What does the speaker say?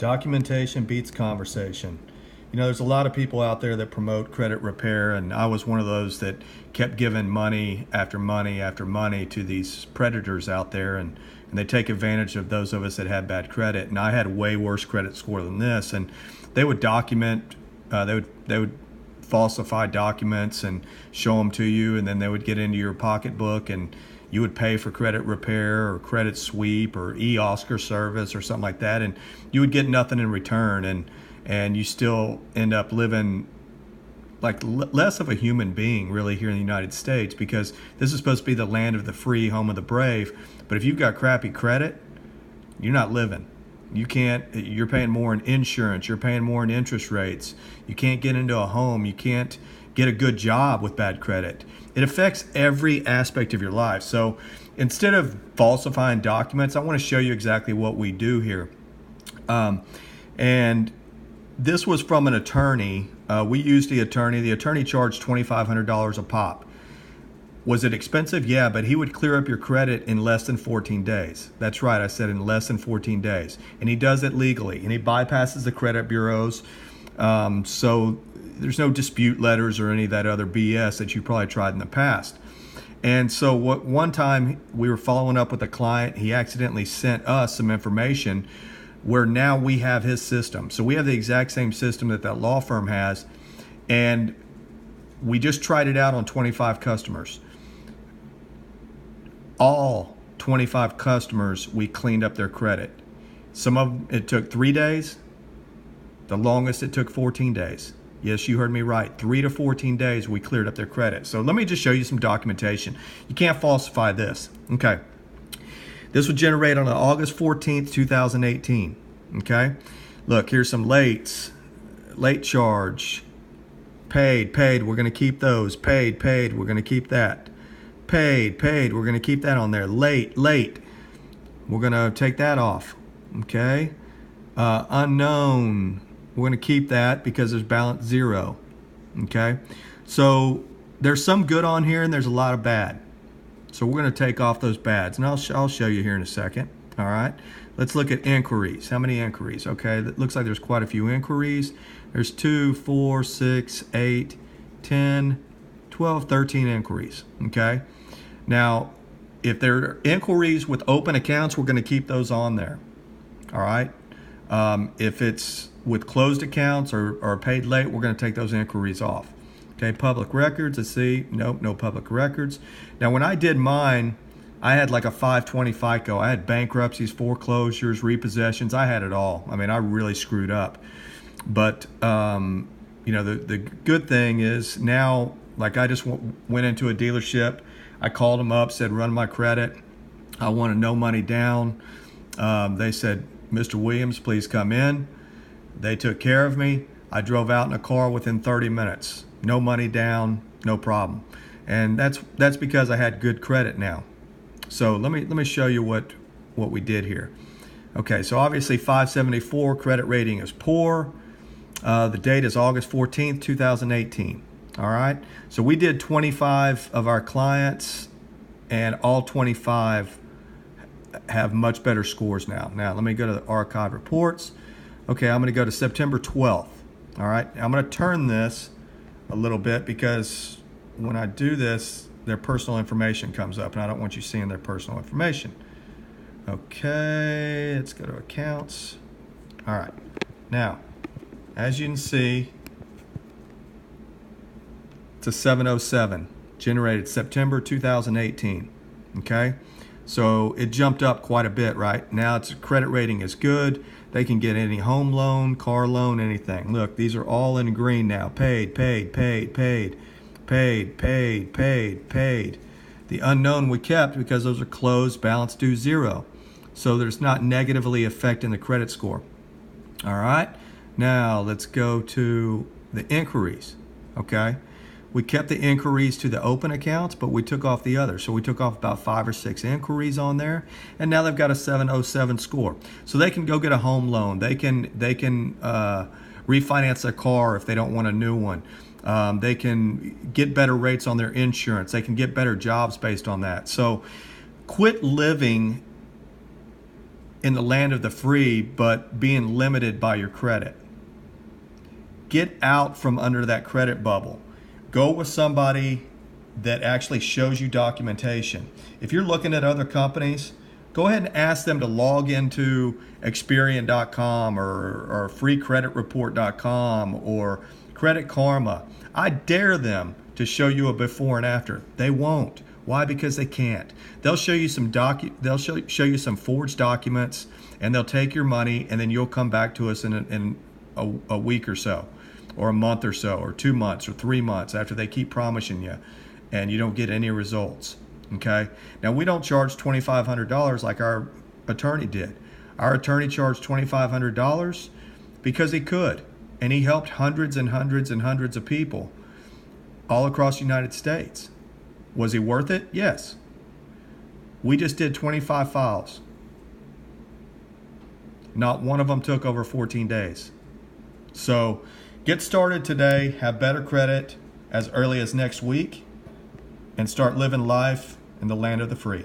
Documentation beats conversation. You know, there's a lot of people out there that promote credit repair, and I was one of those that kept giving money after money after money to these predators out there, and they take advantage of those of us that had bad credit. And I had a way worse credit score than this, and they would document, they would falsify documents and show them to you, and then they would get into your pocketbook, and you would pay for credit repair or credit sweep or e-Oscar service or something like that, and you would get nothing in return, and you still end up living like less of a human being really here in the United States, because this is supposed to be the land of the free, home of the brave. But if you've got crappy credit, you're not living. You're paying more in insurance, you're paying more in interest rates, you can't get into a home, you can't get a good job with bad credit. It affects every aspect of your life. So instead of falsifying documents, I want to show you exactly what we do here. And this was from an attorney. We used the attorney. The attorney charged $2,500 a pop. Was it expensive? Yeah, but he would clear up your credit in less than 14 days. That's right, I said in less than 14 days. And he does it legally, and he bypasses the credit bureaus. So there's no dispute letters or any of that other BS that you probably tried in the past. And so one time we were following up with a client, he accidentally sent us some information where now we have his system. So we have the exact same system that law firm has, and we just tried it out on 25 customers. All 25 customers, we cleaned up their credit. Some of them, it took 3 days. The longest, it took 14 days. Yes, you heard me right. 3 to 14 days, we cleared up their credit. So let me just show you some documentation. You can't falsify this. Okay. This was generated on August 14th, 2018. Okay. Look, here's some late charge. Paid, we're going to keep those. Paid, we're going to keep that. Paid, we're going to keep that on there. Late, we're going to take that off. Okay. Unknown, we're going to keep that because there's balance 0. Okay. So there's some good on here and there's a lot of bad. So we're going to take off those bads, and I'll show you here in a second. All right. Let's look at inquiries. How many inquiries? Okay. It looks like there's quite a few inquiries. There's 2, 4, 6, 8, 10, 12, 13 inquiries. Okay. Now, if there are inquiries with open accounts, we're going to keep those on there. All right. If it's with closed accounts or paid late, we're going to take those inquiries off. Okay. Public records. Let's see. Nope. No public records. Now, when I did mine, I had like a 520 FICO. I had bankruptcies, foreclosures, repossessions. I had it all. I mean, I really screwed up. But, you know, the good thing is now, like I just went into a dealership. I called them up, said, run my credit. I want no money down. They said, Mr. Williams, please come in. They took care of me. I drove out in a car within 30 minutes. No money down, no problem. And that's because I had good credit now. So let me show you what we did here. Okay, so obviously 574 credit rating is poor. The date is August 14th, 2018. All right, so we did 25 of our clients, and all 25 have much better scores now. Now let me go to the archive reports. Okay, I'm going to go to September 12th. All right, I'm going to turn this a little bit because when I do this, their personal information comes up, and I don't want you seeing their personal information. Okay, let's go to accounts. All right, now, as you can see, it's a 707, generated September 2018. Okay, so it jumped up quite a bit, right? Now its credit rating is good. They can get any home loan, car loan, anything. Look, these are all in green now. Paid. The unknown we kept because those are closed, balance due 0. So there's not negatively affecting the credit score. All right. Now let's go to the inquiries. Okay. We kept the inquiries to the open accounts, but we took off the others. So we took off about 5 or 6 inquiries on there, and now they've got a 707 score. So they can go get a home loan. They can refinance their car if they don't want a new one. They can get better rates on their insurance. They can get better jobs based on that. So quit living in the land of the free, but being limited by your credit. Get out from under that credit bubble. Go with somebody that actually shows you documentation. If you're looking at other companies, go ahead and ask them to log into Experian.com or freecreditreport.com or Credit Karma. I dare them to show you a before and after. They won't. Why? Because they can't. They'll show you some show you some forged documents, and they'll take your money, and then you'll come back to us in a week or so, or a month or so, or 2 months, or 3 months after they keep promising you, and you don't get any results. Okay. Now, we don't charge $2,500 like our attorney did. Our attorney charged $2,500 because he could, and he helped hundreds and hundreds and hundreds of people all across the United States. Was he worth it? Yes. We just did 25 files. Not one of them took over 14 days. So get started today, have better credit as early as next week, and start living life in the land of the free.